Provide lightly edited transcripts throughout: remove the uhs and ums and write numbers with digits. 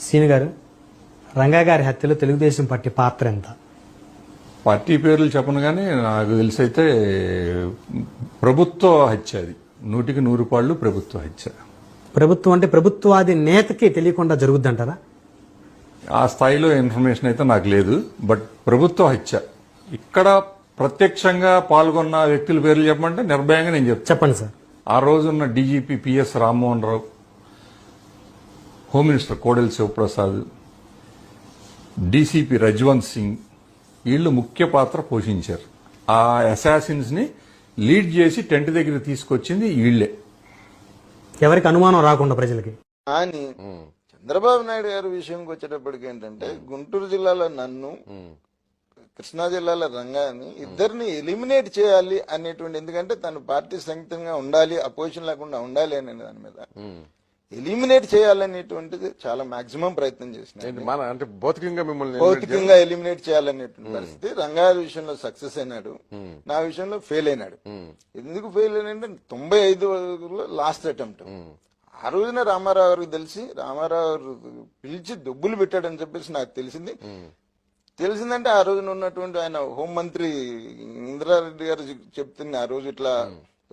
సీని గారు, రంగా గారి హత్యలో తెలుగుదేశం పార్టీ పాత్ర ఎంత? పార్టీ పేర్లు చెప్పను కానీ నాకు తెలిసైతే ప్రభుత్వ హత్య, అది 100% ప్రభుత్వ హత్య. ప్రభుత్వం అంటే ప్రభుత్వాది నేతకి తెలియకుండా జరుగుద్దంటారా? ఆ స్థాయిలో ఇన్ఫర్మేషన్ అయితే నాకు లేదు. బట్ ప్రభుత్వ హత్య. ఇక్కడ ప్రత్యక్షంగా పాల్గొన్న వ్యక్తుల పేర్లు చెప్పమంటే నిర్భయంగా నేను చెప్తాను. చెప్పండి సార్. ఆ రోజున్న DGP PS Rammohan Rao, home minister Kodela Sivaprasad, DCP Rajwant Singh, వీళ్ళు ముఖ్య పాత్ర పోషించారు. ఆ అసాసిన్స్ ని లీడ్ చేసి టెంట్ దగ్గర తీసుకొచ్చింది వీళ్లే. ఎవరికి అనుమానం రాకుండా ప్రజలకి. కానీ చంద్రబాబు నాయుడు గారి విషయంకి వచ్చేటప్పటికి ఏంటంటే, గుంటూరు జిల్లాలో నన్ను, కృష్ణా జిల్లాలో రంగాన్ని ఇద్దరిని ఎలిమినేట్ చేయాలి అనేటువంటి, ఎందుకంటే తను పార్టీ సంయుక్తంగా ఉండాలి, అపోజిషన్ లేకుండా ఉండాలి అనే దాని మీద ఎలిమినేట్ చేయాలనేటువంటిది చాలా మాక్సిమం ప్రయత్నం చేసిన, అంటే భౌతికంగా ఎలిమినేట్ చేయాలనేటువంటి పరిస్థితి. రంగారి విషయంలో సక్సెస్ అయినాడు, నా విషయంలో ఫెయిల్ అయినాడు. ఎందుకు ఫెయిల్ అయినంటే 95లో లాస్ట్ అటెంప్ట్. ఆ రోజున రామారావు గారికి తెలిసి, రామారావు గారు పిలిచి దొబ్బులు పెట్టాడని చెప్పేసి నాకు తెలిసిందంటే ఆ రోజున ఉన్నటువంటి ఆయన హోంమంత్రి ఇంద్రారెడ్డి గారు చెప్తుంది ఆ రోజు ఇట్లా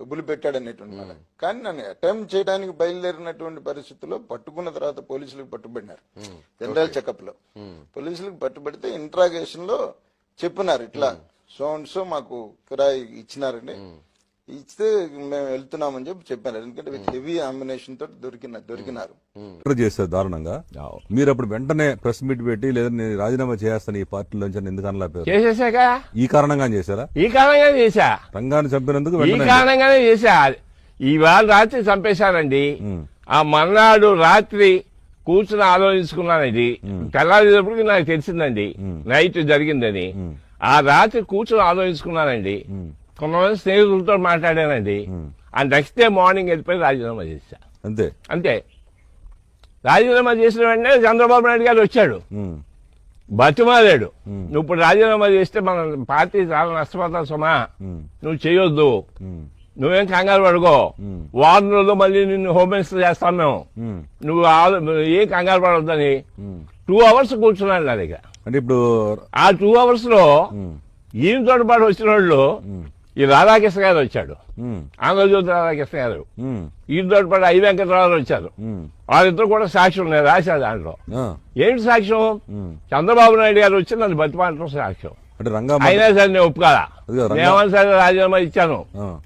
డబ్బులు పెట్టాడనేటువంటి మాట. కానీ నన్ను అటెంప్ట్ చేయడానికి బయలుదేరినటువంటి పరిస్థితుల్లో పట్టుకున్న తర్వాత పోలీసులకు పట్టుబడినారు. జనరల్ చెకప్ లో పోలీసులకు పట్టుబడితే ఇంట్రాగేషన్ లో చెప్పినారు, ఇట్లా సో మాకు కిరాయి ఇచ్చినారండి, ఇస్తే మేము వెళ్తున్నామని చెప్పారు. ఎందుకంటే హెవీ ఆంబినేషన్ తోటి దొరికినారు. చేస్తారు దారుణంగా. మీరు అప్పుడు వెంటనే ప్రెస్ మీట్ పెట్టి లేదా నేను రాజీనామా చేస్తాను ఈ పార్టీలోంచి ఎందుకు అనలేపారు? చేసేసాక ఈ కారణంగా చేశారా? ఈ కారణంగానే చేశా. రంగాన్ని చంపినందుకు ఈ కారణంగానే చేశా. ఇవాళ రాత్రి చంపేశారండి. ఆ మర్నాడు రాత్రి కూర్చుని ఆలోచించుకున్నానండి. తెల్లారేటప్పటికి నాకు తెలిసిందండి నైట్ జరిగిందని. ఆ రాత్రి కూర్చుని ఆలోచించుకున్నానండి. కొంతమంది స్నేహితులతో మాట్లాడానండి. ఆ నెక్స్ట్ డే మార్నింగ్ వెళ్ళిపోయి రాజీనామా చేశా. అంతే. రాజీనామా చేసిన వెంటనే చంద్రబాబు నాయుడు గారు వచ్చాడు, బతిమాలాడు. నువ్వు ఇప్పుడు రాజీనామా చేస్తే మన పార్టీ చాలా నష్టపోతాం సుమా, నువ్వు చేయొద్దు, నువ్వేం కంగారు పడుకో, వారం రోజులు మళ్ళీ నిన్ను హోమ్ మినిస్టర్ చేస్తాం మేము, నువ్వు ఏం కంగారు పడొద్దని 2 hours కూర్చున్నాడు నా దగ్గర. అంటే ఇప్పుడు ఆ 2 hours లో ఈయనతో పాటు వచ్చిన వాళ్ళు ఈ రాధాకృష్ణ గారు వచ్చాడు, ఆంధ్రజ్యోతి రాధాకృష్ణ గారు, ఈయనతో పాటు ఐ వెంకటరావు వచ్చారు. వాళ్ళిద్దరు కూడా సాక్ష్యం ఉన్నాయి, రాశారు దాంట్లో. ఏంటి సాక్ష్యం? చంద్రబాబు నాయుడు గారు వచ్చి నన్ను బతిమాలటం సాక్ష్యం. అయినా సరే నేను ఒప్పుకోదా, నేమని సరే రాజీనామా ఇచ్చాను,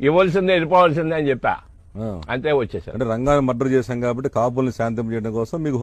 ఇవ్వాల్సిందే వెళ్ళిపోవాల్సిందే అని చెప్పా. అంతే వచ్చేసారు. అంటే రంగాన్ని మర్డర్ చేశాం కాబట్టి కాపుల్ని శాంతం చేయడం కోసం మీకు